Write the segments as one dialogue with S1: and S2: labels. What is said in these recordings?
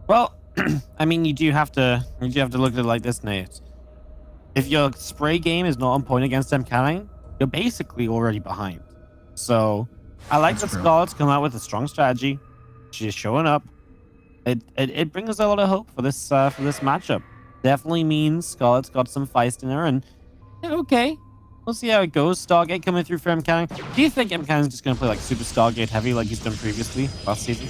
S1: Well, I mean, you do have to look at it like this, Nate. If your spray game is not on point against MCanning, you're basically already behind. So I like that Scarlett's come out with a strong strategy. She's showing up. It brings a lot of hope for this matchup. Definitely means Scarlett's got some feist in her, and yeah, okay, we'll see how it goes. Stargate coming through for MCanning. Do you think MCanning's just gonna play like super Stargate heavy like he's done previously last season?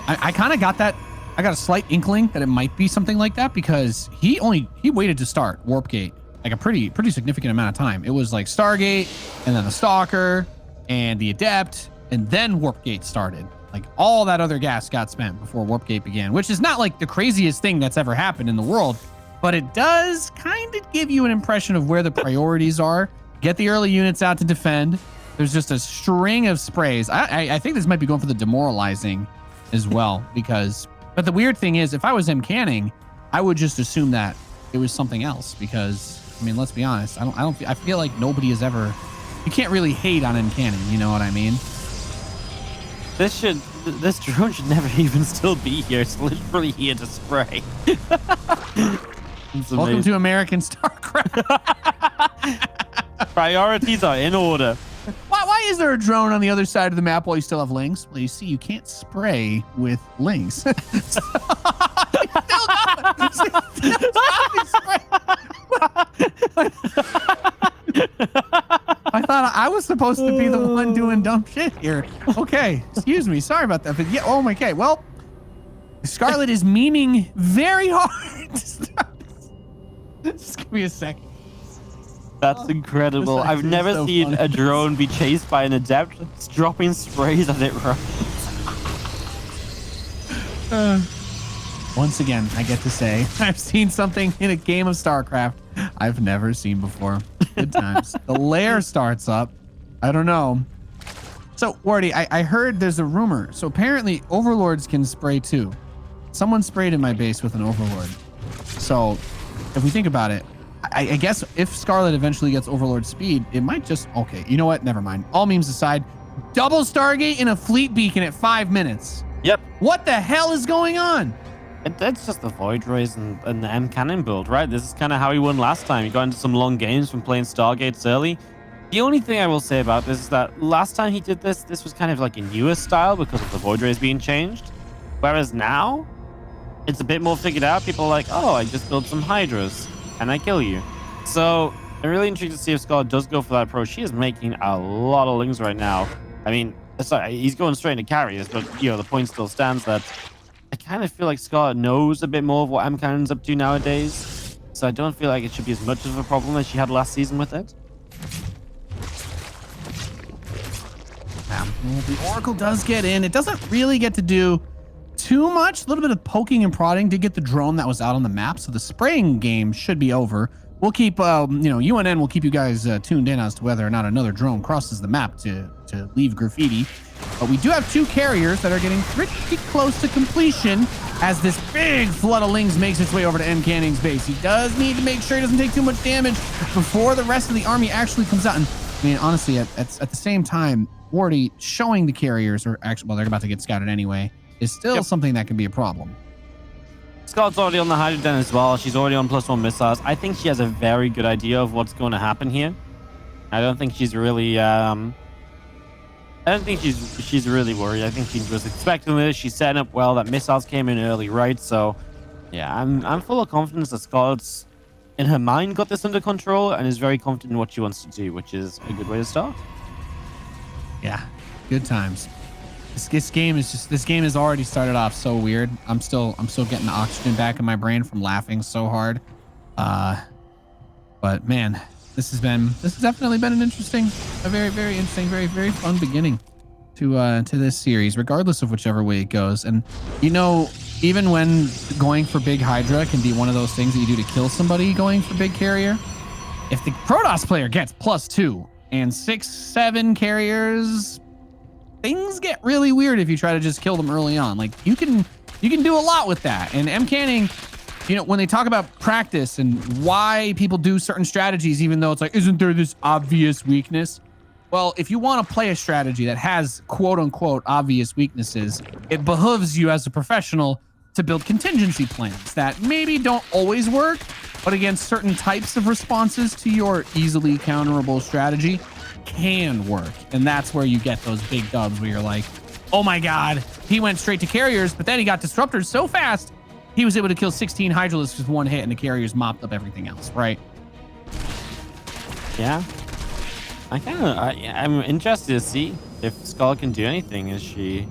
S2: I kind of got that. I got a slight inkling that it might be something like that because he waited to start Warp Gate like a pretty significant amount of time. It was like Stargate and then the Stalker and the Adept and then Warp Gate started. Like all that other gas got spent before Warp Gate began, which is not like the craziest thing that's ever happened in the world, but it does kind of give you an impression of where the priorities are. Get the early units out to defend. There's just a string of sprays. I think this might be going for the demoralizing as well because, but the weird thing is if I was MCanning, I would just assume that it was something else because, I mean, let's be honest. I feel like nobody has ever, you can't really hate on MCanning. You know what I mean?
S1: This drone should never even still be here. It's literally here to spray.
S2: Welcome to American Starcraft.
S1: Priorities are in order.
S2: Why is there a drone on the other side of the map while you still have lings? Well, you see, you can't spray with lings. Still I thought I was supposed to be the one doing dumb shit here. Okay, excuse me. Sorry about that. But yeah, oh my God. Well, Scarlett is memeing very hard to start this. Just give me a second.
S1: That's incredible. I've never seen a drone be chased by an Adept. It's dropping sprays as it runs.
S2: Once again, I get to say, I've seen something in a game of StarCraft I've never seen before. Good times. The lair starts up. I don't know. So, Wardy, I heard there's a rumor. So apparently Overlords can spray too. Someone sprayed in my base with an Overlord. So if we think about it, I guess if Scarlett eventually gets Overlord speed, it might just, okay, you know what? Never mind. All memes aside, double Stargate in a fleet beacon at 5 minutes.
S1: Yep.
S2: What the hell is going on?
S1: It's just the Void Rays and the MCanning build, right? This is kind of how he won last time. He got into some long games from playing Stargates early. The only thing I will say about this is that last time he did this was kind of like a newer style because of the Void Rays being changed. Whereas now, it's a bit more figured out. People are like, oh, I just built some Hydras and I kill you. So I'm really intrigued to see if Scarlett does go for that approach. She is making a lot of lings right now. I mean, sorry, he's going straight into carriers, but you know, the point still stands that I kind of feel like Scarlett knows a bit more of what MCanning's up to nowadays. So I don't feel like it should be as much of a problem as she had last season with it.
S2: The Oracle does get in. It doesn't really get to do too much. A little bit of poking and prodding to get the drone that was out on the map. So the spraying game should be over. We'll keep, UNN will keep you guys tuned in as to whether or not another drone crosses the map to leave graffiti. But we do have 2 carriers that are getting pretty close to completion as this big flood of lings makes its way over to MCanning's base. He does need to make sure he doesn't take too much damage before the rest of the army actually comes out. And I mean, honestly, at the same time, Wardy showing the carriers, or actually, well, they're about to get scouted anyway, is still something that can be a problem.
S1: Scott's already on the Hydra Den as well. She's already on +1 missiles. I think she has a very good idea of what's going to happen here. I don't think she's really she's really worried. I think she was expecting this. She's setting up well. That missiles came in early, right? So yeah, I'm full of confidence that Scott's in her mind got this under control and is very confident in what she wants to do, which is a good way to start.
S2: Yeah, good times. This game has already started off so weird. I'm still getting the oxygen back in my brain from laughing so hard. But man, this has definitely been a very, very interesting, very, very fun beginning to this series, regardless of whichever way it goes. And you know, even when going for big Hydra can be one of those things that you do to kill somebody going for big carrier, if the Protoss player gets +2 and 6-7 carriers, things get really weird if you try to just kill them early on. Like you can do a lot with that. And MCanning, you know, when they talk about practice and why people do certain strategies, even though it's like, isn't there this obvious weakness? Well, if you want to play a strategy that has quote unquote obvious weaknesses, it behooves you as a professional to build contingency plans that maybe don't always work, but against certain types of responses to your easily counterable strategy can work. And that's where you get those big dubs where you're like, oh my God, he went straight to carriers, but then he got disruptors so fast, he was able to kill 16 Hydralisks with one hit and the carriers mopped up everything else, right?
S1: Yeah. I'm interested to see if Scarlett can do anything as she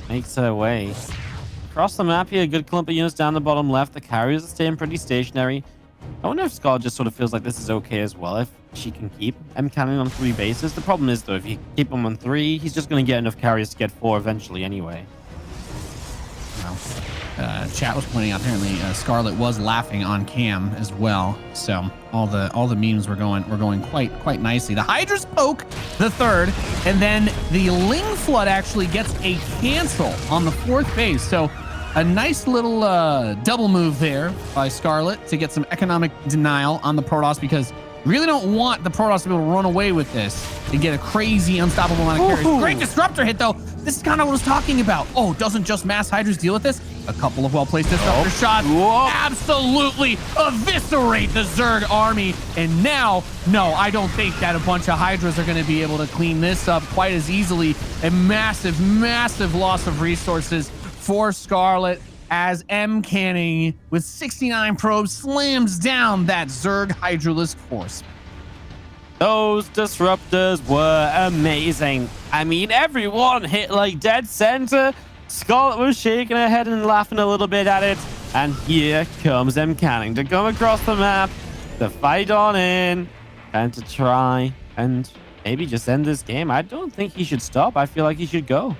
S1: makes her way. Across the map here, a good clump of units down the bottom left. The carriers are staying pretty stationary. I wonder if Scarlett just sort of feels like this is okay as well, if she can keep MCanning on 3 bases. The problem is, though, if you keep him on 3, he's just going to get enough carriers to get 4 eventually anyway.
S2: Well, chat was pointing out apparently Scarlett was laughing on cam as well, so all the memes were going quite nicely. The Hydra's poke the 3rd, and then the Ling Flood actually gets a cancel on the 4th base. So a nice little double move there by Scarlett to get some economic denial on the Protoss, because you really don't want the Protoss to be able to run away with this and get a crazy unstoppable amount of carries. Great disruptor hit though. This is kind of what I was talking about. Oh, doesn't just mass Hydras deal with this? A couple of well-placed disruptor shots absolutely eviscerate the Zerg army. And now, no, I don't think that a bunch of Hydras are going to be able to clean this up quite as easily. A massive, massive loss of resources for Scarlett as MCanning with 69 probes slams down that Zerg Hydralisk force.
S1: Those disruptors were amazing. I mean, everyone hit like dead center. Scarlett was shaking her head and laughing a little bit at it. And here comes MCanning to come across the map, to fight on in, and to try and maybe just end this game. I don't think he should stop. I feel like he should go.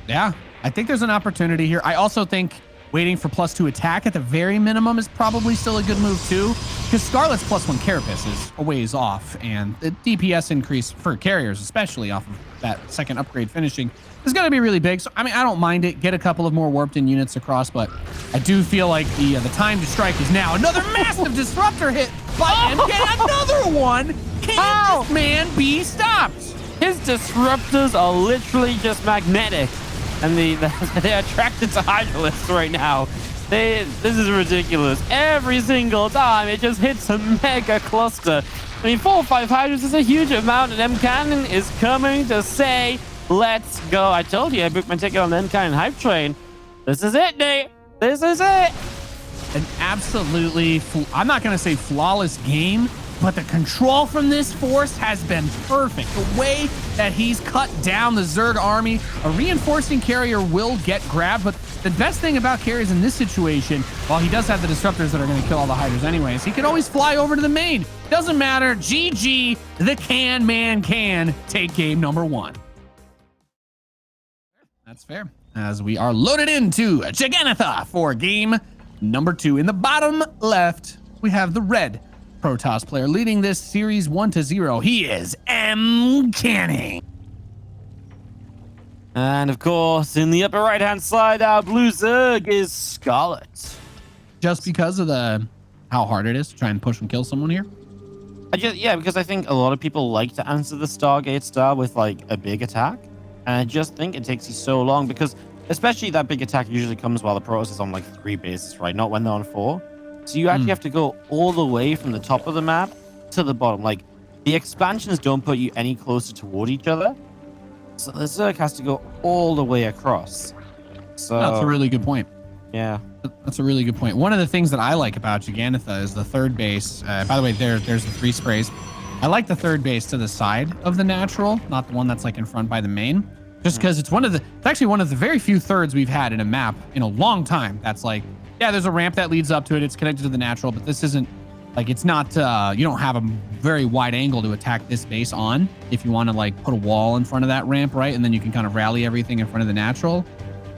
S2: Yeah, I think there's an opportunity here. I also think waiting for +2 attack at the very minimum is probably still a good move too, because Scarlett's +1 carapace is a ways off, and the DPS increase for carriers, especially off of that 2nd upgrade finishing, is going to be really big. So I mean, I don't mind it. Get a couple of more warped in units across, but I do feel like the time to strike is now. Another massive disruptor hit by MK. Another one. Can this man be stopped?
S1: His disruptors are literally just magnetic, and they're attracted to Hydralisks right now. This is ridiculous. Every single time it just hits a mega cluster. I mean, 4 or 5 Hydras is a huge amount, and MCanning is coming to say, let's go. I told you I booked my ticket on the MCanning hype train. This is it, Nate. This is it.
S2: An absolutely, I'm not going to say flawless game, but the control from this force has been perfect. The way that he's cut down the Zerg army, a reinforcing carrier will get grabbed, but the best thing about carriers in this situation, while he does have the disruptors that are going to kill all the Hydras anyways, he can always fly over to the main. Doesn't matter. GG, the can man can take game number 1. That's fair, as we are loaded into Jagannatha for game number 2. In the bottom left, we have the red Protoss player leading this series 1-0. He is MCanning.
S1: And of course, in the upper right-hand side, our blue Zerg is Scarlett.
S2: Just because of how hard it is to try and push and kill someone here?
S1: Because I think a lot of people like to answer the Stargate star with like a big attack. And I just think it takes you so long, because especially that big attack usually comes while the Protoss is on like 3 bases, right? Not when they're on 4. So you actually have to go all the way from the top of the map to the bottom. Like, the expansions don't put you any closer toward each other. So the Zerg has to go all the way across. So
S2: that's a really good point.
S1: Yeah.
S2: That's a really good point. One of the things that I like about Jagannatha is the 3rd base. By the way, there's the 3 sprays. I like the 3rd base to the side of the natural, not the one that's like in front by the main. Just because it's actually one of the very few 3rds we've had in a map in a long time. That's like, yeah, there's a ramp that leads up to it. It's connected to the natural, but this isn't like, it's not, you don't have a very wide angle to attack this base on if you want to like put a wall in front of that ramp, right? And then you can kind of rally everything in front of the natural,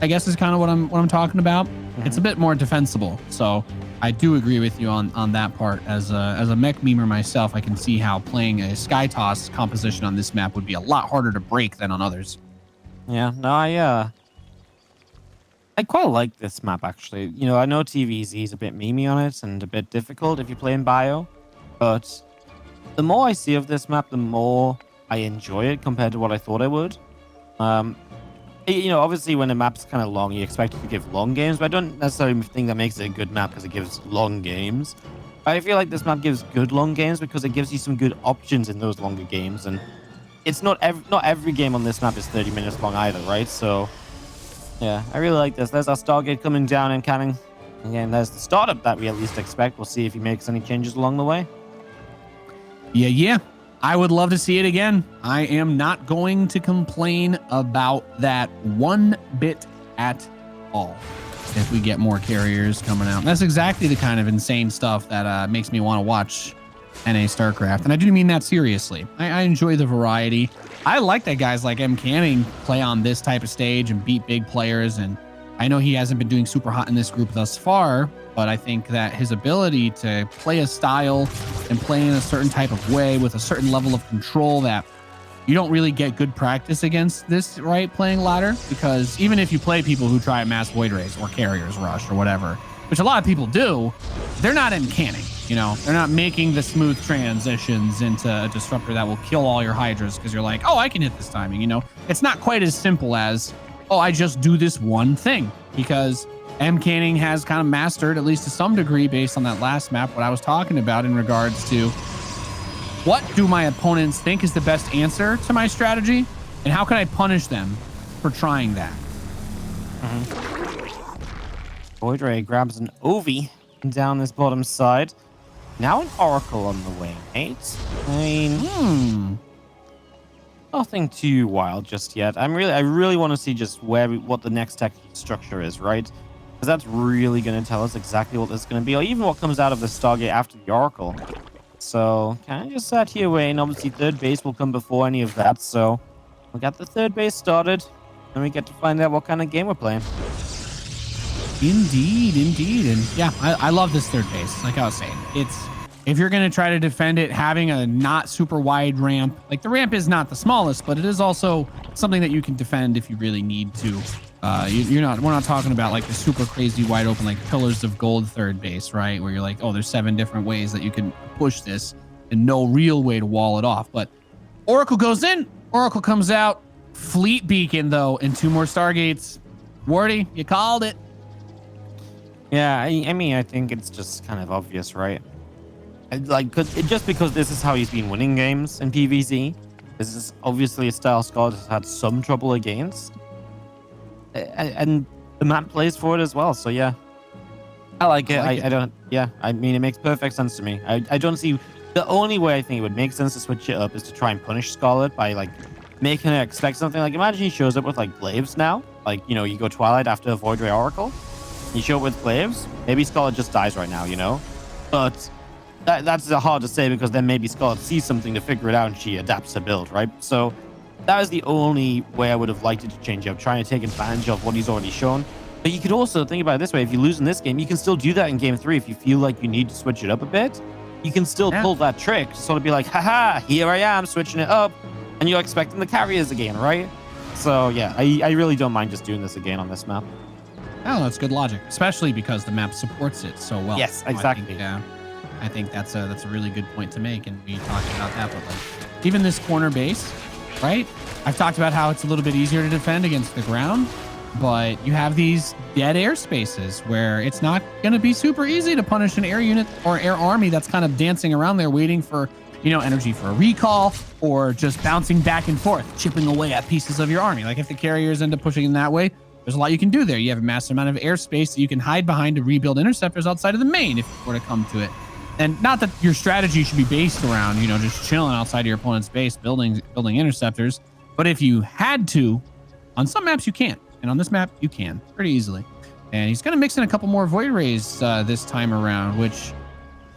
S2: I guess is kind of what I'm talking about. It's a bit more defensible. So I do agree with you on that part. As a mech memer myself, I can see how playing a Sky Toss composition on this map would be a lot harder to break than on others.
S1: Yeah, no, I quite like this map, actually. You know, I know TvZ is a bit memey on it and a bit difficult if you play in bio, but the more I see of this map, the more I enjoy it compared to what I thought I would. obviously when a map's kind of long, you expect it to give long games, but I don't necessarily think that makes it a good map because it gives long games. I feel like this map gives good long games because it gives you some good options in those longer games, and it's not every game on this map is 30 minutes long either, right? So yeah, I really like this. There's our Stargate coming down and canning. Again, there's the startup that we at least expect. We'll see if he makes any changes along the way.
S2: Yeah. I would love to see it again. I am not going to complain about that one bit at all. If we get more carriers coming out, that's exactly the kind of insane stuff that makes me want to watch NA Starcraft. And I do mean that seriously. I enjoy the variety. I like that guys like MCanning play on this type of stage and beat big players. And I know he hasn't been doing super hot in this group thus far, but I think that his ability to play a style and play in a certain type of way with a certain level of control that you don't really get good practice against this, right? Playing ladder, because even if you play people who try mass void rays or carriers rush or whatever, which a lot of people do, they're not MCanning, they're not making the smooth transitions into a disruptor that will kill all your hydras because you're like, oh, I can hit this timing, it's not quite as simple as, oh, I just do this one thing, because MCanning has kind of mastered, at least to some degree, based on that last map, what I was talking about in regards to what do my opponents think is the best answer to my strategy, and how can I punish them for trying that?
S1: Void Ray grabs an Ovi down this bottom side. Now an Oracle on the way, mate. I mean, nothing too wild just yet. I really want to see just what the next tech structure is, right? Because that's really going to tell us exactly what this is going to be, or even what comes out of the Stargate after the Oracle. So, kind of just sat here waiting. Obviously, third base will come before any of that. So, we got the third base started, and we get to find out what kind of game we're playing.
S2: Indeed. And yeah, I love this third base. Like I was saying, if you're going to try to defend it, having a not super wide ramp, like the ramp is not the smallest, but it is also something that you can defend if you really need to. We're not talking about like the super crazy wide open, like pillars of gold third base, right? Where you're like, oh, there's 7 different ways that you can push this and no real way to wall it off. But Oracle goes in, Oracle comes out, Fleet Beacon though, and 2 more Stargates. Wardy, you called it.
S1: Yeah, I mean, I think it's just kind of obvious, right? Just because this is how he's been winning games in PvZ. This is obviously a style Scarlett has had some trouble against. And the map plays for it as well, so yeah. I like it. I mean, it makes perfect sense to me. I don't see... The only way I think it would make sense to switch it up is to try and punish Scarlett by, like, making her expect something. Like, imagine he shows up with, like, Glaives now. Like, you go Twilight after a Void Ray Oracle. You show up with Glaives. Maybe Scarlett just dies right now, But that's hard to say because then maybe Scarlett sees something to figure it out and she adapts her build, right? So that is the only way I would have liked it to change up, trying to take advantage of what he's already shown. But you could also think about it this way. If you lose in this game, you can still do that in game 3 if you feel like you need to switch it up a bit. You can still pull that trick to sort of be like, haha, here I am, switching it up. And you're expecting the carriers again, right? So yeah, I really don't mind just doing this again on this map.
S2: Oh, that's good logic, especially because the map supports it so well.
S1: Yes, exactly.
S2: I think that's a really good point to make, and we talked about that. But like, even this corner base, right? I've talked about how it's a little bit easier to defend against the ground, but you have these dead air spaces where it's not going to be super easy to punish an air unit or air army that's kind of dancing around there waiting for, energy for a recall or just bouncing back and forth, chipping away at pieces of your army. Like if the carriers end up pushing in that way, there's a lot you can do there. You have a massive amount of airspace that you can hide behind to rebuild interceptors outside of the main if you were to come to it. And not that your strategy should be based around, just chilling outside of your opponent's base, building interceptors. But if you had to, on some maps you can't. And on this map, you can pretty easily. And he's going to mix in a couple more Void Rays this time around, which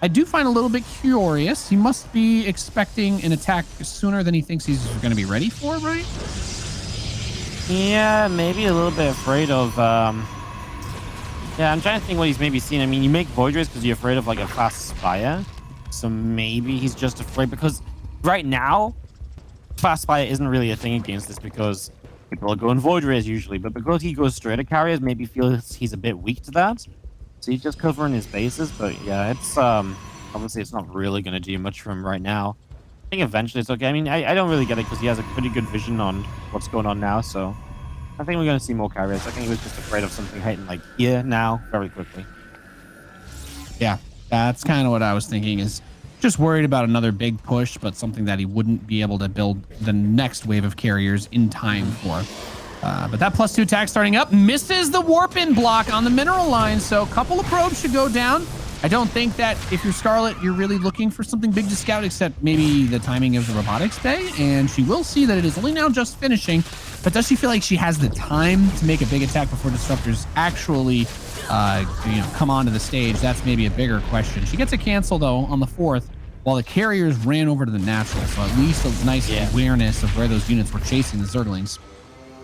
S2: I do find a little bit curious. He must be expecting an attack sooner than he thinks he's going to be ready for, right?
S1: Yeah, maybe a little bit afraid of... Yeah, I'm trying to think what he's maybe seen. I mean, you make Void Rays because you're afraid of, like, a fast Spire. So maybe he's just afraid because right now, fast Spire isn't really a thing against this because people are going Void Rays usually. But because he goes straight at carriers, maybe feels he's a bit weak to that. So he's just covering his bases. But yeah, it's obviously it's not really going to do much for him right now. I think eventually it's okay. I mean, I don't really get it because he has a pretty good vision on what's going on now. So I think we're going to see more carriers. I think he was just afraid of something hitting like here now very quickly.
S2: Yeah, that's kind of what I was thinking, is just worried about another big push, but something that he wouldn't be able to build the next wave of carriers in time for. But that +2 attack starting up misses the warp in block on the mineral line, so a couple of probes should go down. I don't think that if you're Scarlett, you're really looking for something big to scout, except maybe the timing of the robotics bay, and she will see that it is only now just finishing. But does she feel like she has the time to make a big attack before disruptors actually come onto the stage? That's maybe a bigger question. She gets a cancel though on the 4th, while the carriers ran over to the natural, so at least a nice awareness of where those units were chasing the Zerglings.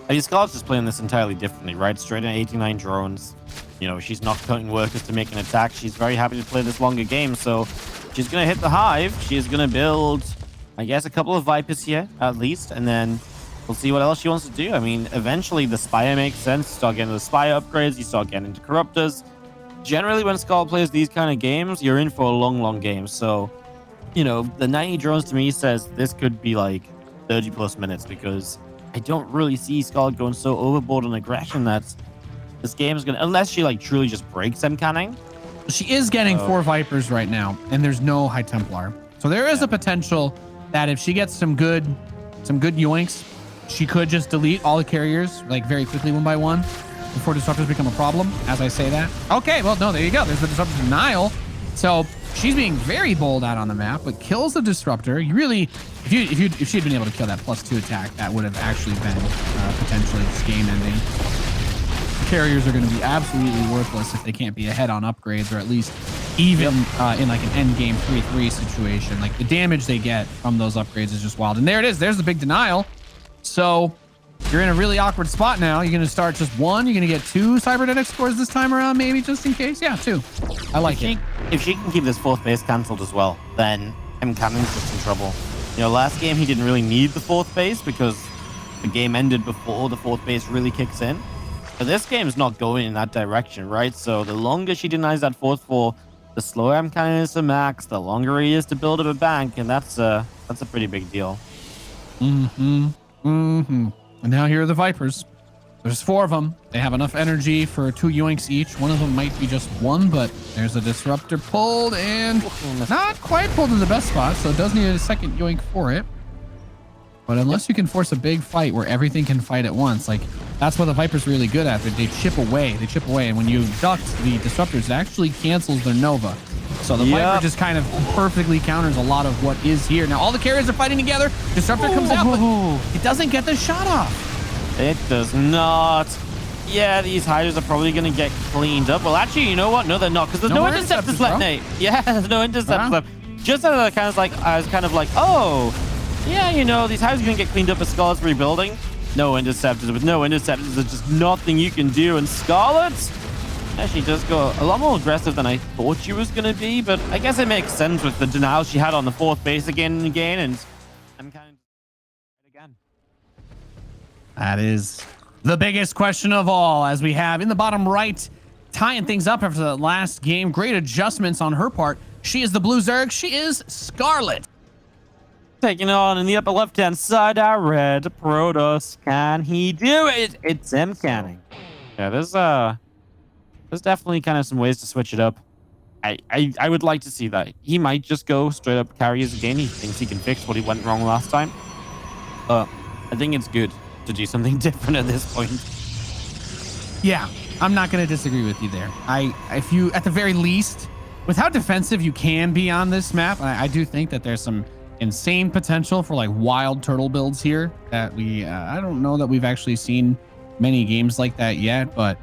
S1: I mean, Scarlett's just playing this entirely differently, right? Straight in 89 drones. You know, she's not cutting workers to make an attack. She's very happy to play this longer game, so she's going to hit the hive. She is going to build, I guess, a couple of Vipers here, at least, and then we'll see what else she wants to do. I mean, eventually the Spire makes sense. You start getting the Spire upgrades, you start getting into Corruptors. Generally, when Scarlett plays these kind of games, you're in for a long, long game. So, you know, the 90 drones to me says this could be like 30+ minutes, because I don't really see Scarlett going so overboard on aggression that this game is going to, unless she like truly just breaks MCanning.
S2: She is getting 4 Vipers right now, and there's no High Templar. So there is a potential that if she gets some good yoinks, she could just delete all the carriers like very quickly, one by one, before disruptors become a problem, as I say that. Okay, well, no, there you go. There's the disruptor denial. So she's being very bold out on the map, but kills the disruptor. You really, if she had been able to kill that +2 attack, that would have actually been potentially this game ending. Carriers are going to be absolutely worthless if they can't be ahead on upgrades, or at least even in like an end game 3-3 situation. Like the damage they get from those upgrades is just wild. And there it is. There's the big denial. So you're in a really awkward spot now. You're going to start just 1. You're going to get 2 cybernetic scores this time around, maybe, just in case. Yeah, 2. I like it.
S1: If she can keep this 4th base cancelled as well, then MCanning's just in trouble. You know, last game he didn't really need the 4th base because the game ended before the 4th base really kicks in. But this game's not going in that direction, right? So the longer she denies that 4th for, the slower MCanning is to max, the longer he is to build up a bank, and that's a pretty big deal.
S2: And now here are the Vipers. There's 4 of them. They have enough energy for 2 yoinks each. One of them might be just 1, but there's a disruptor pulled and not quite pulled in the best spot, so it does need a second yoink for it. But unless you can force a big fight where everything can fight at once, like that's what the Viper's really good at. They chip away. And when you duct the disruptors, it actually cancels their Nova. So the Viper just kind of perfectly counters a lot of what is here. Now all the carriers are fighting together. Disruptor comes out, but it doesn't get the shot off.
S1: It does not. Yeah, these hiders are probably going to get cleaned up. Well, actually, you know what? No, they're not, because there's no interceptors left, Nate. Yeah, there's no interceptors left. Just as I was kind of like, oh, yeah, you know, these hiders are going to get cleaned up as Scarlett's rebuilding. No interceptors. With no interceptors, there's just nothing you can do. And Scarlett actually does go a lot more aggressive than I thought she was going to be, but I guess it makes sense with the denial she had on the 4th base again and again, and I'm kind of again.
S2: That is the biggest question of all, as we have in the bottom right, tying things up after the last game. Great adjustments on her part. She is the blue Zerg. She is Scarlett.
S1: Taking on in the upper left-hand side, our red Protoss. Can he do it? It's MCanning. Yeah, there's definitely kind of some ways to switch it up. I would like to see that. He might just go straight up carriers again. He thinks he can fix what he went wrong last time. I think it's good to do something different at this point.
S2: Yeah, I'm not going to disagree with you there. If you, at the very least, with how defensive you can be on this map, I do think that there's some insane potential for like wild turtle builds here that I don't know that we've actually seen many games like that yet, but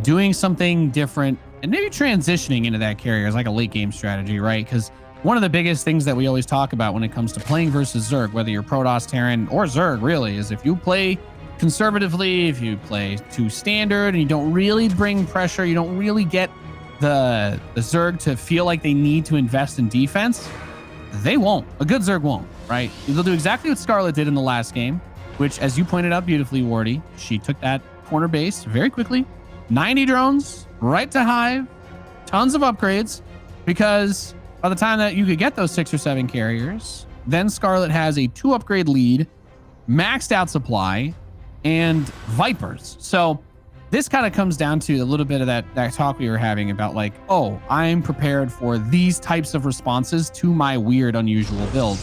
S2: doing something different and maybe transitioning into that carrier is like a late game strategy, right? Because one of the biggest things that we always talk about when it comes to playing versus Zerg, whether you're Protoss, TErran, or Zerg really, is if you play conservatively, if you play too standard and you don't really bring pressure, you don't really get the Zerg to feel like they need to invest in defense, they won't. A good Zerg won't, right? They'll do exactly what Scarlett did in the last game, which, as you pointed out beautifully, Wardy, she took that corner base very quickly. 90 drones, right to hive, tons of upgrades, because by the time that you could get those 6 or 7 carriers, then Scarlett has a 2 upgrade lead, maxed out supply, and Vipers. So this kind of comes down to a little bit of that talk we were having about like, oh, I'm prepared for these types of responses to my weird, unusual build.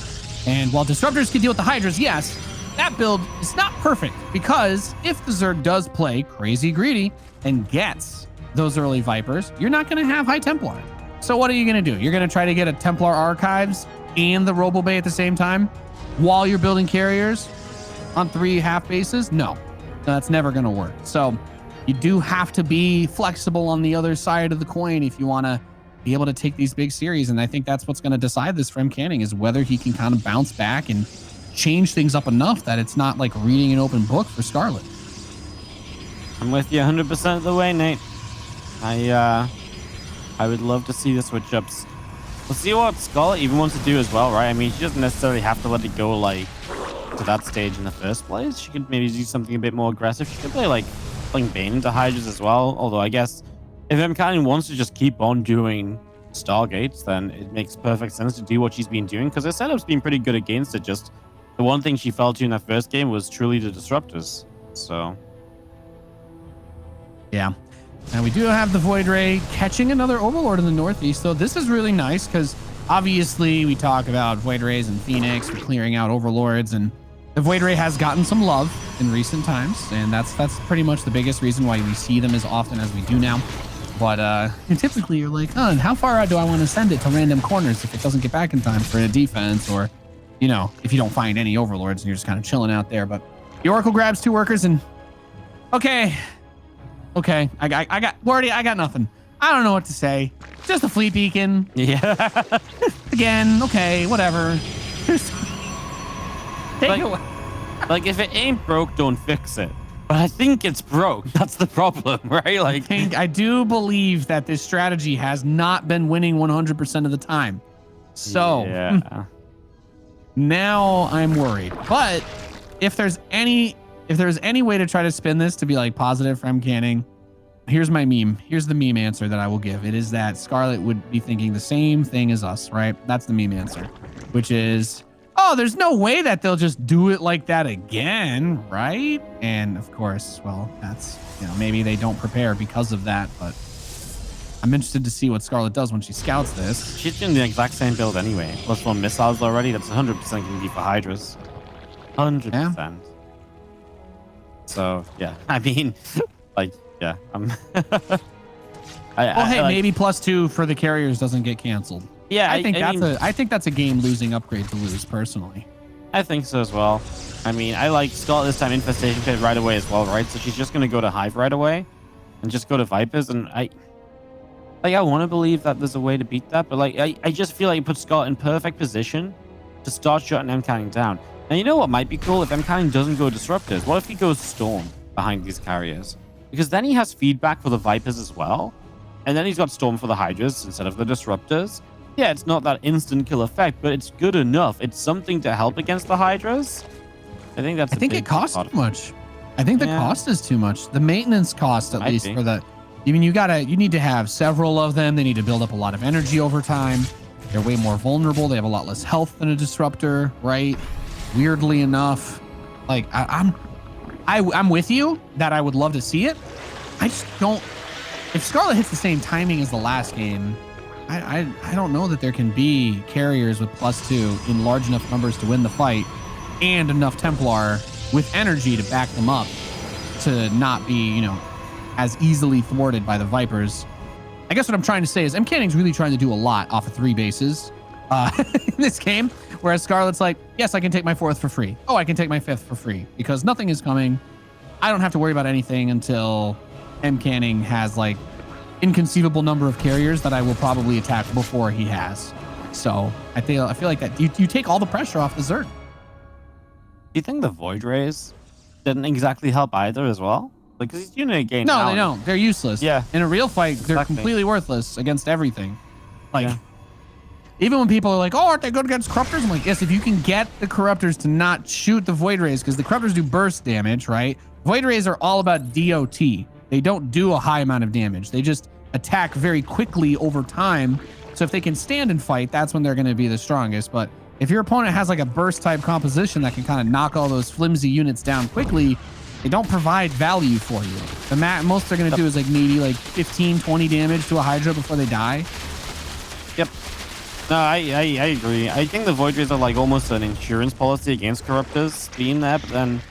S2: And while Disruptors can deal with the Hydras, yes, that build is not perfect, because if the Zerg does play crazy greedy and gets those early Vipers, you're not going to have High Templar. So what are you going to do? You're going to try to get a Templar Archives and the Robo Bay at the same time while you're building carriers on 3 half bases? No, that's never going to work. So you do have to be flexible on the other side of the coin if you want to be able to take these big series. And I think that's what's going to decide this for MCanning, is whether he can kind of bounce back and change things up enough that it's not like reading an open book for Scarlett.
S1: I'm with you 100% of the way, Nate. I would love to see the switch ups. We'll see what Scarlett even wants to do as well, right? I mean, she doesn't necessarily have to let it go like to that stage in the first place. She could maybe do something a bit more aggressive. She could play like playing Bane into Hydras as well. Although I guess if MCanning wants to just keep on doing Stargates, then it makes perfect sense to do what she's been doing, because her setup's been pretty good against it. Just the one thing she fell to in that first game was truly the Disruptors. So
S2: yeah. And we do have the Void Ray catching another Overlord in the Northeast. So this is really nice, because obviously we talk about Void Rays and Phoenix for clearing out Overlords, and the Void Ray has gotten some love in recent times, and that's pretty much the biggest reason why we see them as often as we do now. But typically you're like, oh, and how far out do I want to send it to random corners if it doesn't get back in time for a defense, or, you know, if you don't find any Overlords and you're just kind of chilling out there. But the Oracle grabs 2 workers and okay, I got nothing. I don't know what to say. Just a fleet beacon.
S1: yeah.
S2: Again, okay, whatever. Take
S1: like,
S2: it away.
S1: Like, if it ain't broke, don't fix it. But I think it's broke. That's the problem, right? Like,
S2: I do believe that this strategy has not been winning 100% of the time. So
S1: yeah.
S2: Now I'm worried. But if there's any way to try to spin this to be like positive for MCanning, here's my meme. Here's the meme answer that I will give. It is that Scarlett would be thinking the same thing as us, right? That's the meme answer, which is, oh, there's no way that they'll just do it like that again, right? And of course, well, that's, you know, maybe they don't prepare because of that, but I'm interested to see what Scarlett does when she scouts this.
S1: She's doing the exact same build anyway. +1 missiles already. That's 100% going to be for Hydras. 100%. Yeah. So, yeah. I mean, like, yeah.
S2: Hey, maybe +2 for the carriers doesn't get canceled.
S1: Yeah,
S2: I think that's a game-losing upgrade to lose, personally.
S1: I think so as well. I mean, I like Scarlett this time Infestation Pit right away as well, right? So she's just going to go to Hive right away and just go to Vipers. And I want to believe that there's a way to beat that, but like, I just feel like it puts Scarlett in perfect position to start shutting MCanning down. And you know what might be cool? If MCanning doesn't go Disruptors, what if he goes Storm behind these carriers? Because then he has feedback for the Vipers as well. And then he's got Storm for the Hydras instead of the Disruptors. Yeah, it's not that instant kill effect, but it's good enough. It's something to help against the Hydras. I think it
S2: costs too much. I think the cost is too much. The maintenance cost, at least, for the... I mean, you need to have several of them. They need to build up a lot of energy over time. They're way more vulnerable. They have a lot less health than a Disruptor, right? Weirdly enough, like, I'm with you that I would love to see it. I just don't... If Scarlett hits the same timing as the last game, I don't know that there can be carriers with +2 in large enough numbers to win the fight, and enough Templar with energy to back them up to not be, you know, as easily thwarted by the Vipers. I guess what I'm trying to say is MCanning's really trying to do a lot off of 3 bases in this game, whereas Scarlett's like, yes, I can take my 4th for free. Oh, I can take my 5th for free because nothing is coming. I don't have to worry about anything until MCanning has like inconceivable number of carriers that I will probably attack before he has. So I feel like that you take all the pressure off the Zerg.
S1: Do you think the Void Rays didn't exactly help either as well? Like, because he's doing it again.
S2: No, they don't. They're useless.
S1: Yeah.
S2: In a real fight, they're completely worthless against everything. Like, even when people are like, oh, aren't they good against Corruptors? I'm like, yes, if you can get the Corruptors to not shoot the Void Rays, because the Corruptors do burst damage, right? Void Rays are all about DOT. They don't do a high amount of damage. They just attack very quickly over time. So if they can stand and fight, that's when they're going to be the strongest. But if your opponent has like a burst type composition that can kind of knock all those flimsy units down quickly, They don't provide value for you. The most they're going to do is like maybe like 15, 20 damage to a Hydra before they die.
S1: Yep. No, I agree. I think the Void Rays are like almost an insurance policy against Corruptors being there, but then...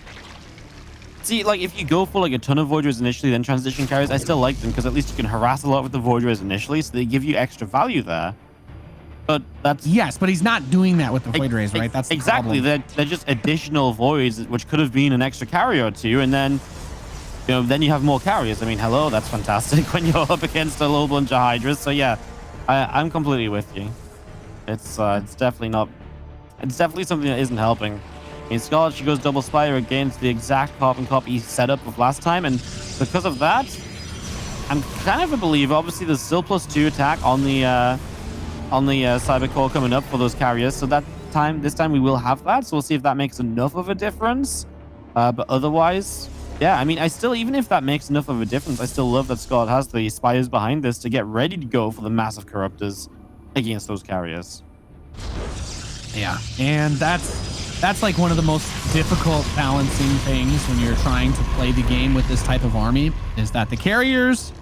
S1: See, like, if you go for like a ton of Void Rays initially, then transition carriers, I still like them because at least you can harass a lot with the Void Rays initially, so they give you extra value there. But that's...
S2: Yes, but he's not doing that with the Void Rays, right? That's the
S1: exactly.
S2: problem.
S1: They're just additional voids, which could have been an extra carrier or two, and then, you know, then you have more carriers. I mean, hello, that's fantastic when you're up against a whole bunch of Hydras. So yeah, I'm completely with you. It's definitely not... It's definitely something that isn't helping. I mean, Scarlett, she goes double Spire against the exact carbon copy setup of last time, and because of that, I'm kind of a believer. Obviously, there's still +2 attack on the Cyber Core coming up for those carriers. So this time we will have that. So we'll see if that makes enough of a difference. But otherwise, yeah, I mean, even if that makes enough of a difference, I still love that Scarlett has the Spires behind this to get ready to go for the massive Corruptors against those carriers.
S2: Yeah, and that's like one of the most difficult balancing things when you're trying to play the game with this type of army, is that the carriers,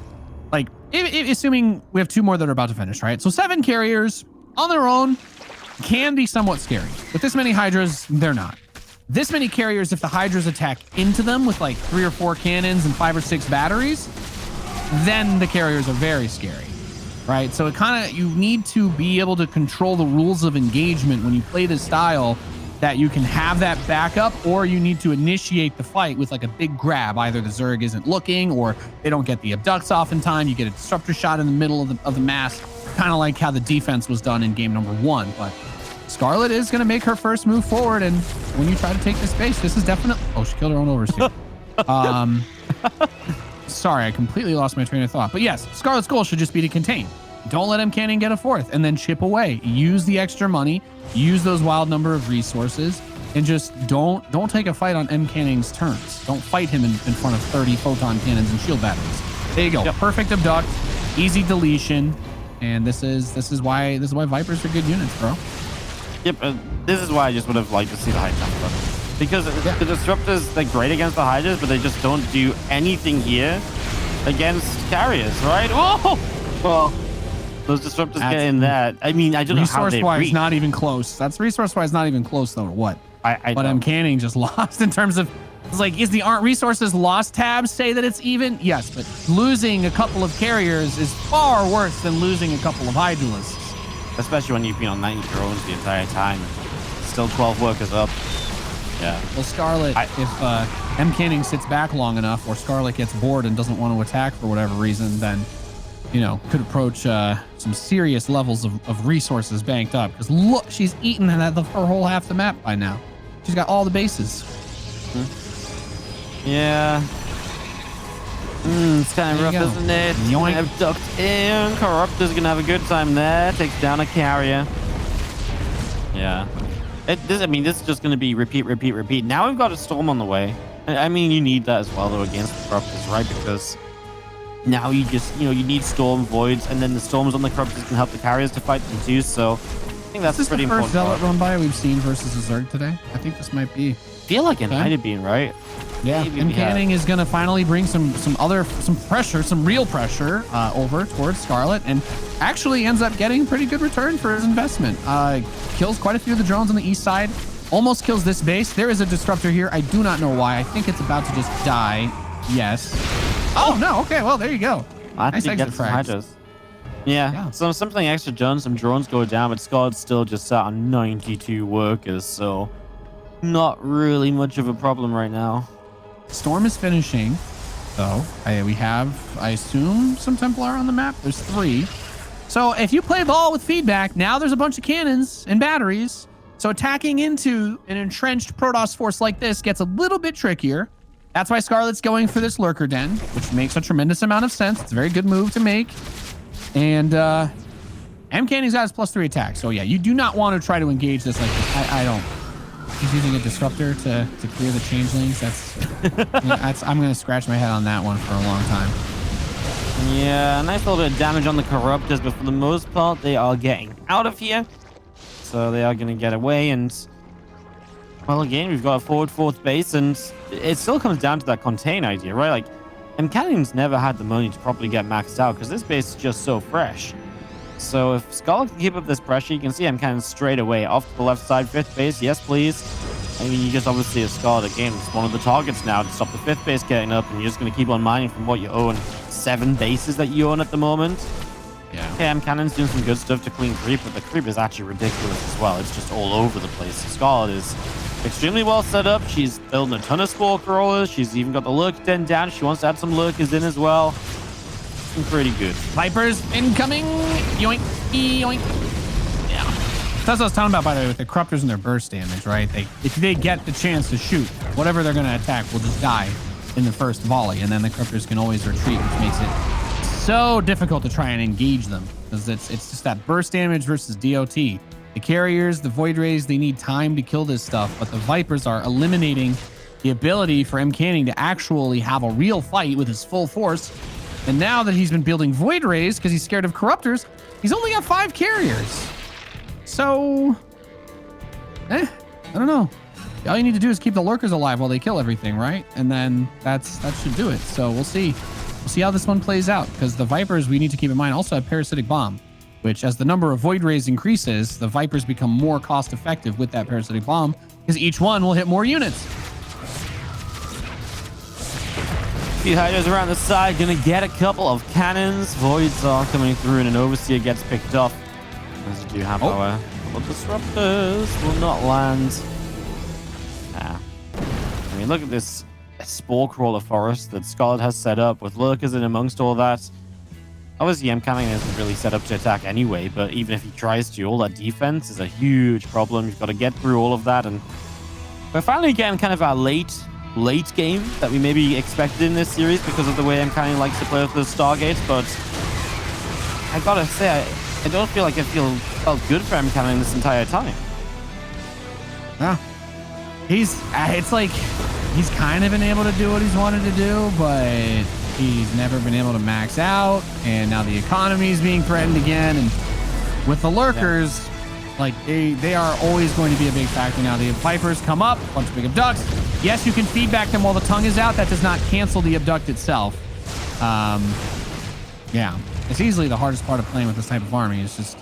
S2: like, assuming we have 2 more that are about to finish, right? So 7 carriers on their own can be somewhat scary. With this many Hydras, they're not. This many carriers, if the Hydras attack into them with like 3 or 4 cannons and 5 or 6 batteries, then the carriers are very scary, right? So it kind of, you need to be able to control the rules of engagement when you play this style, that you can have that backup, or you need to initiate the fight with like a big grab. Either the Zerg isn't looking, or they don't get the abducts off in time. You get a disruptor shot in the middle of the mass, kind of like how the defense was done in game number 1. But Scarlett is going to make her first move forward, and when you try to take this base, this is definitely... Oh, she killed her own overseer. Sorry, I completely lost my train of thought. But yes, Scarlett's goal should just be to contain. Don't let MCanning get a 4th, and then chip away. Use the extra money, use those wild number of resources, and just don't take a fight on MCanning's turns. Don't fight him in front of 30 photon cannons and shield batteries. There you go. Yep. Perfect abduct, easy deletion, and this is why Vipers are good units, bro.
S1: Yep, this is why I just would have liked to see the high tempo. Because the Disruptors, they're great against the Hydras, but they just don't do anything here against carriers, right? Oh! Well, those Disruptors get in that. I mean, I don't know how they
S2: resource-wise, not even close. That's resource-wise not even close, though, to what? But MCanning just lost in terms of... It's like, is the aren't resources lost tab say that it's even? Yes, but losing a couple of carriers is far worse than losing a couple of Hydralisks.
S1: Especially when you've been on 90 drones the entire time. Still 12 workers up. Yeah.
S2: Well, Scarlett, if MCanning sits back long enough, or Scarlett gets bored and doesn't want to attack for whatever reason, then, you know, could approach some serious levels of resources banked up. Because look, she's eaten her whole half the map by now. She's got all the bases.
S1: Yeah. It's kind of rough, isn't it? Yoink. Have ducked in. Corruptor's gonna have a good time there. Takes down a carrier. Yeah. I mean, this is just gonna be repeat, repeat, repeat. Now we've got a storm on the way. I mean, you need that as well, though, against the Corruptors, right? Because now you just, you need storm voids, and then the storms on the Corruptors can help the carriers to fight them too. So I think that's pretty important.
S2: Is this the first Zealot run by we've seen versus a Zerg today? I think this might be.
S1: I feel like it might have been, right?
S2: Yeah, MCanning is going to finally bring some pressure, some real pressure over towards Scarlett, and actually ends up getting a pretty good return for his investment. Kills quite a few of the drones on the east side, almost kills this base. There is a disruptor here. I do not know why. I think it's about to just die. Yes. Oh, no. Okay, well, there you go. Nice exit frags.
S1: Yeah, so something extra done, some drones go down, but Scarlett's still just sat on 92 workers, so not really much of a problem right now.
S2: Storm is finishing, though. We have, I assume, some Templar on the map. There's 3. So if you play ball with feedback, now there's a bunch of cannons and batteries. So attacking into an entrenched Protoss force like this gets a little bit trickier. That's why Scarlett's going for this Lurker Den, which makes a tremendous amount of sense. It's a very good move to make. And MCanning's got his +3 attack. So yeah, you do not want to try to engage this like this. I don't. He's using a disruptor to clear the changelings. That's I'm gonna scratch my head on that one for a long time.
S1: Yeah, nice little bit of damage on the Corruptors, but for the most part, they are getting out of here. So they are gonna get away, and Well, again, we've got a forward fourth base, and it still comes down to that contain idea, right? Like, MCanning's never had the money to properly get maxed out because this base is just so fresh. So if Scarlett can keep up this pressure, you can see MCanning straight away off to the left side, fifth base. Yes, please. I mean, you just obviously have Scarlett again. It's one of the targets now to stop the fifth base getting up, and you're just going to keep on mining from what you own. 7 bases that you own at the moment.
S2: Yeah.
S1: Okay, MCanning's doing some good stuff to clean creep, but the creep is actually ridiculous as well. It's just all over the place. So Scarlett is extremely well set up. She's building a ton of spore crawlers. She's even got the lurk den down. She wants to add some lurkers in as well. Pretty good.
S2: Vipers incoming. Yoink. Yoink. Yeah. That's what I was talking about, by the way, with the corruptors and their burst damage, right? If they get the chance to shoot, whatever they're going to attack will just die in the first volley, and then the corruptors can always retreat, which makes it so difficult to try and engage them, because it's just that burst damage versus DOT. The carriers, the void rays, they need time to kill this stuff, but the Vipers are eliminating the ability for MCanning to actually have a real fight with his full force. And now that he's been building void rays because he's scared of corruptors, he's only got 5 carriers. So, I don't know. All you need to do is keep the lurkers alive while they kill everything, right? And then that should do it. So we'll see. We'll see how this one plays out, because the Vipers, we need to keep in mind, also have Parasitic Bomb, which as the number of void rays increases, the Vipers become more cost effective with that Parasitic Bomb, because each one will hit more units.
S1: Few Hydras around the side, gonna get a couple of cannons. Voids are coming through, and an Overseer gets picked off. As we do have our disruptors will not land. I mean, look at this spore crawler forest that Scarlett has set up with lurkers in amongst all that. Obviously, MCanning isn't really set up to attack anyway, but even if he tries to, all that defense is a huge problem. You've got to get through all of that, and we're finally getting kind of our late game that we maybe expected in this series because of the way MCanning likes to play with the Stargates, but I gotta say, I don't feel like it felt good for MCanning this entire time.
S2: Yeah. It's like he's kind of been able to do what he's wanted to do, but he's never been able to max out, and now the economy is being threatened again, and with the lurkers, like they are always going to be a big factor now. The Vipers come up, bunch of big abducts. Yes, you can feedback them while the tongue is out. That does not cancel the abduct itself. Yeah, it's easily the hardest part of playing with this type of army. It's just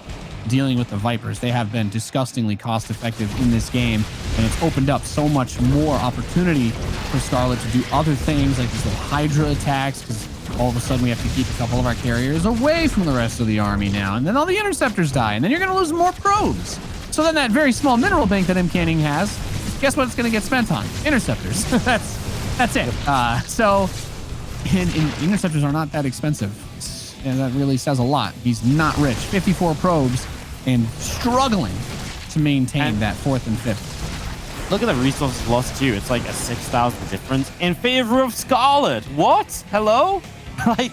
S2: dealing with the Vipers. They have been disgustingly cost effective in this game, and it's opened up so much more opportunity for Scarlett to do other things like these little Hydra attacks, because all of a sudden we have to keep a couple of our carriers away from the rest of the army now, and then all the interceptors die, and then you're going to lose more probes. So then that very small mineral bank that MCanning has, guess what it's going to get spent on? Interceptors. that's it. So interceptors are not that expensive, and that really says a lot. He's not rich. 54 probes and struggling to maintain that 4th and 5th.
S1: Look at the resources lost too. It's like a 6,000 difference in favor of Scarlett. What? Hello? Like,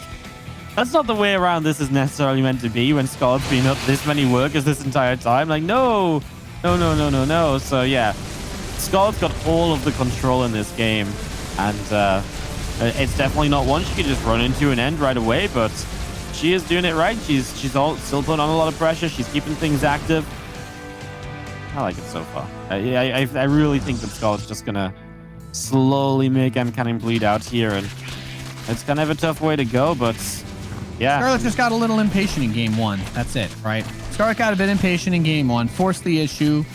S1: that's not the way around this is necessarily meant to be when Scarlett's been up this many workers this entire time. Like, no. So yeah, Scarlett's got all of the control in this game, and it's definitely not one she could just run into and end right away, but she is doing it right. She's still putting on a lot of pressure. She's keeping things active. I like it so far. I really think that Scarlett's just gonna slowly make MCanning bleed out here, and it's kind of a tough way to go, but yeah.
S2: Scarlett just got a little impatient in game 1. That's it, right? Scarlett got a bit impatient in game 1, forced the issue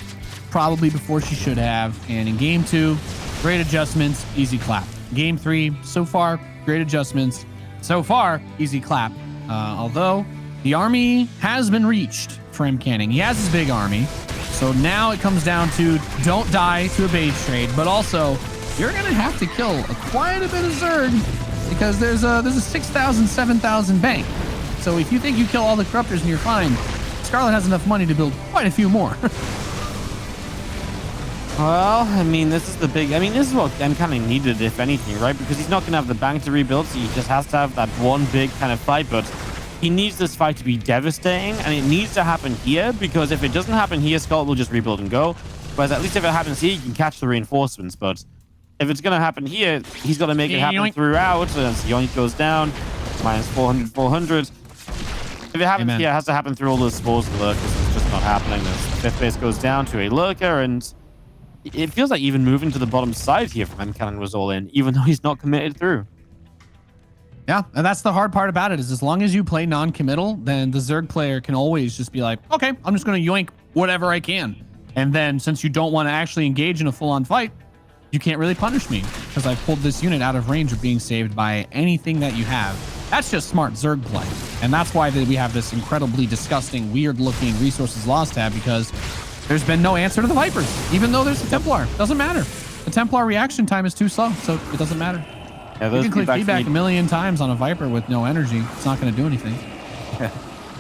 S2: probably before she should have, and in game 2, great adjustments, easy clap. Game 3, so far, great adjustments. So far, easy clap. Although the army has been reached for MCanning. He has his big army. So now it comes down to don't die to a base trade, but also you're going to have to kill quite a bit of Zerg, because there's a 6,000, 7,000 bank. So if you think you kill all the corruptors and you're fine, Scarlett has enough money to build quite a few more.
S1: Well, I mean, this is what MCanning needed, if anything, right? Because he's not going to have the bank to rebuild, so he just has to have that one big kind of fight, but he needs this fight to be devastating, and it needs to happen here, because if it doesn't happen here, Scarlett will just rebuild and go. Whereas at least if it happens here, you can catch the reinforcements, but if it's going to happen here, he's got to make it happen throughout, and Yoink goes down, minus 400, 400. If it happens here, it has to happen through all those spores and lurkers. It's just not happening. The 5th base goes down to a lurker, and it feels like even moving to the bottom side here from MCanning was all in, even though he's not committed through.
S2: Yeah, and that's the hard part about it, is as long as you play non-committal, then the Zerg player can always just be like, okay, I'm just going to yoink whatever I can. And then since you don't want to actually engage in a full-on fight, you can't really punish me because I've pulled this unit out of range of being saved by anything that you have. That's just smart Zerg play. And that's why we have this incredibly disgusting, weird-looking resources loss tab, because there's been no answer to the Vipers, even though there's a Templar. Doesn't matter. The Templar reaction time is too slow, so it doesn't matter.
S1: Yeah,
S2: you can click feedback a million times on a Viper with no energy. It's not going to do anything.
S1: Yeah.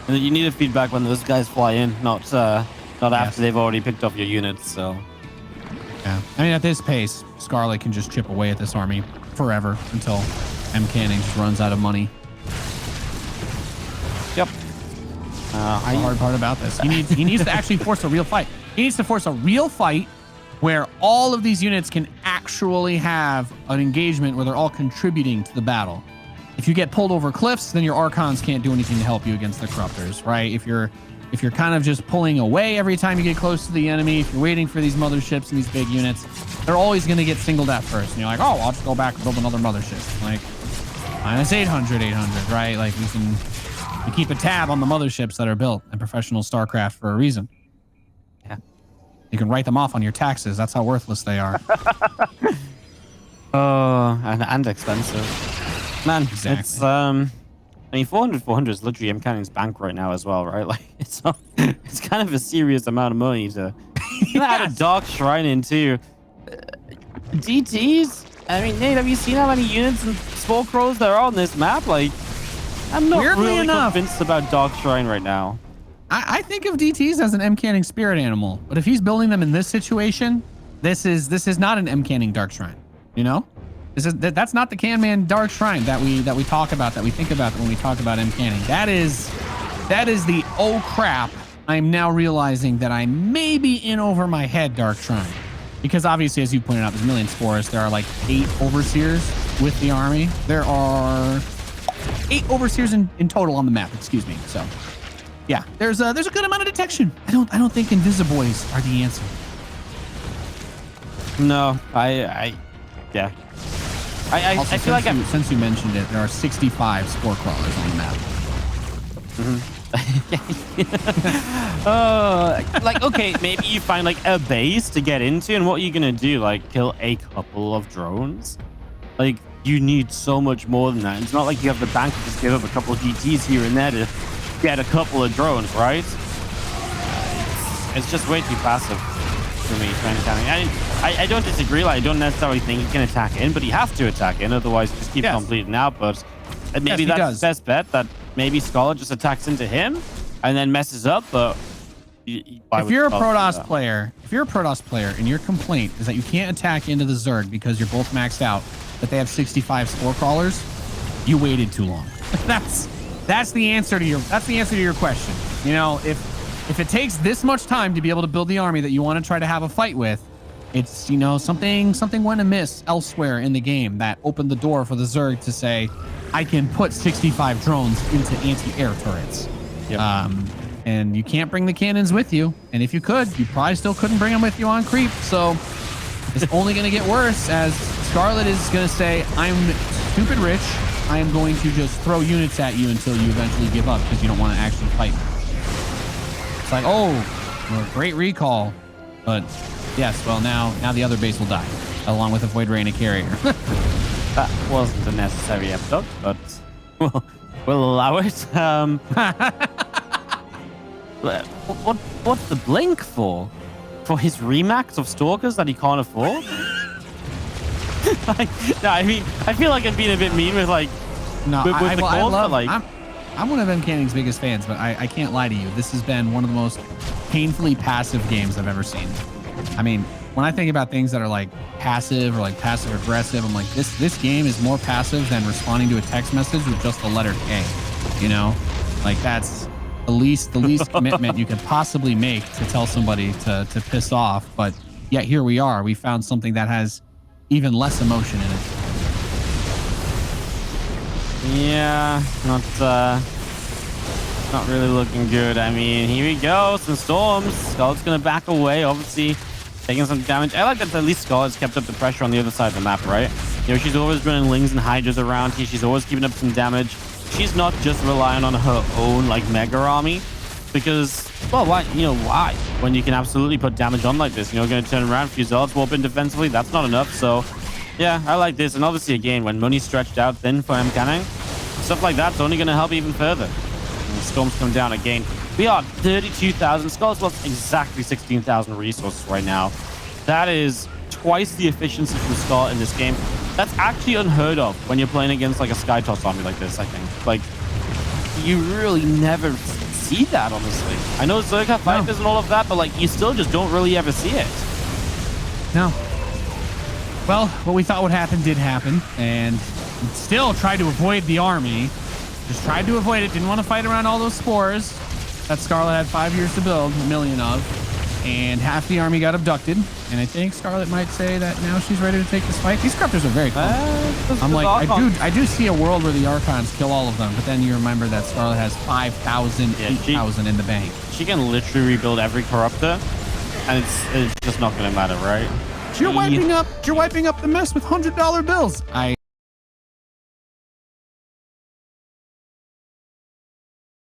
S1: And you need a feedback when those guys fly in, not after they've already picked up your units. So,
S2: yeah, I mean, at this pace, Scarlett can just chip away at this army forever until MCanning just runs out of money.
S1: Yep.
S2: The hard part about this, he needs to actually force a real fight. He needs to force a real fight where all of these units can actually have an engagement where they're all contributing to the battle. If you get pulled over cliffs, then your Archons can't do anything to help you against the Corruptors, right? If you're kind of just pulling away every time you get close to the enemy, if you're waiting for these motherships and these big units, they're always going to get singled at first. And you're like, oh, I'll just go back and build another mothership. Like, minus 800, right? Like, we keep a tab on the motherships that are built in professional StarCraft for a reason.
S1: Yeah.
S2: You can write them off on your taxes. That's how worthless they are.
S1: Oh, and expensive. Man,
S2: exactly.
S1: It's I mean, 400 is literally MCanning's bank right now as well, right? Like, it's kind of a serious amount of money to add a Dark Shrine into. DTs? I mean, Nate, have you seen how many units and Spore Crows there are on this map? Like, I'm not really convinced about Dark Shrine right now.
S2: I think of DTs as an MCanning spirit animal, but if he's building them in this situation, this is not an MCanning Dark Shrine, you know? That's not the Canman Dark Shrine that we talk about, that we think about when we talk about MCanning. That is the, oh crap, I'm now realizing that I may be in over my head Dark Shrine. Because obviously, as you pointed out, there's a million spores. There are like 8 overseers with the army. There are 8 overseers in total on the map, excuse me. So yeah, there's a good amount of detection. I don't think Invisiboys are the answer.
S1: No, yeah.
S2: Also,
S1: I feel like
S2: since you mentioned it, there are 65 spore crawlers on the map.
S1: Like, okay, maybe you find like a base to get into, and what are you gonna do? Like, kill a couple of drones? Like, you need so much more than that. It's not like you have the bank to just give up a couple of GTs here and there to get a couple of drones, right? It's just way too passive for me. I don't disagree. Like, I don't necessarily think he can attack in, but he has to attack in, otherwise he just keeps on bleeding out. But maybe that's the best bet, that maybe Scarlett just attacks into him and then messes up. But
S2: if you're a Protoss player and your complaint is that you can't attack into the Zerg because you're both maxed out, but they have 65 spore crawlers, you waited too long. that's the answer to your question. You know, if it takes this much time to be able to build the army that you want to try to have a fight with, it's, you know, something went amiss elsewhere in the game that opened the door for the Zerg to say, I can put 65 drones into anti-air turrets.
S1: Yep.
S2: And you can't bring the cannons with you. And if you could, you probably still couldn't bring them with you on creep. So it's only going to get worse, as Scarlett is going to say, I'm stupid rich. I am going to just throw units at you until you eventually give up because you don't want to actually fight me. It's like, oh, well, great recall. But yes, well, now the other base will die, along with a Void Ray and a carrier.
S1: That wasn't a necessary episode, but we'll allow it. What's the blink for? For his remax of Stalkers that he can't afford? No, I mean, I feel like I'm being a bit mean with like,
S2: no,
S1: with the calls, but like,
S2: I'm one of MCanning's biggest fans, but I can't lie to you. This has been one of the most painfully passive games I've ever seen. I mean, when I think about things that are like passive or like passive aggressive, I'm like, this game is more passive than responding to a text message with just the letter K. You know, like that's the least commitment you could possibly make to tell somebody to piss off. But yet here we are. We found something that has even less emotion in it.
S1: Yeah, not really looking good. I mean, here we go. Some storms. Scarlett's gonna back away. Obviously, taking some damage. I like that at least Scarlett's kept up the pressure on the other side of the map, right? You know, she's always running Lings and Hydras around here. She's always keeping up some damage. She's not just relying on her own, like, mega army. Because, well, why? You know, why? When you can absolutely put damage on like this. You know, going to turn around, few Zealots, warp in defensively. That's not enough. So, yeah, I like this. And obviously, again, when money's stretched out thin for MCanning, stuff like that's only going to help even further. And the storms come down again. We are 32,000. Scarlett's lost exactly 16,000 resources right now. That is twice the efficiency from Scarlett in this game. That's actually unheard of when you're playing against like a Skytoss army like this, I think. Like, you really never see that, honestly. I know Zerg have fighters and all of that, but like, you still just don't really ever see it.
S2: No. Well, what we thought would happen did happen, and still tried to avoid the army. Just tried to avoid it. Didn't want to fight around all those spores that Scarlett had 5 years to build, 1 million of. And half the army got abducted. And I think Scarlett might say that now she's ready to take this fight. These Corruptors are very close. I'm like, I do see a world where the Archons kill all of them, but then you remember that Scarlett has 5,000, 8,000 in the bank.
S1: She can literally rebuild every Corruptor, and it's just not going to matter, right?
S2: You're wiping up the mess with $100 bills.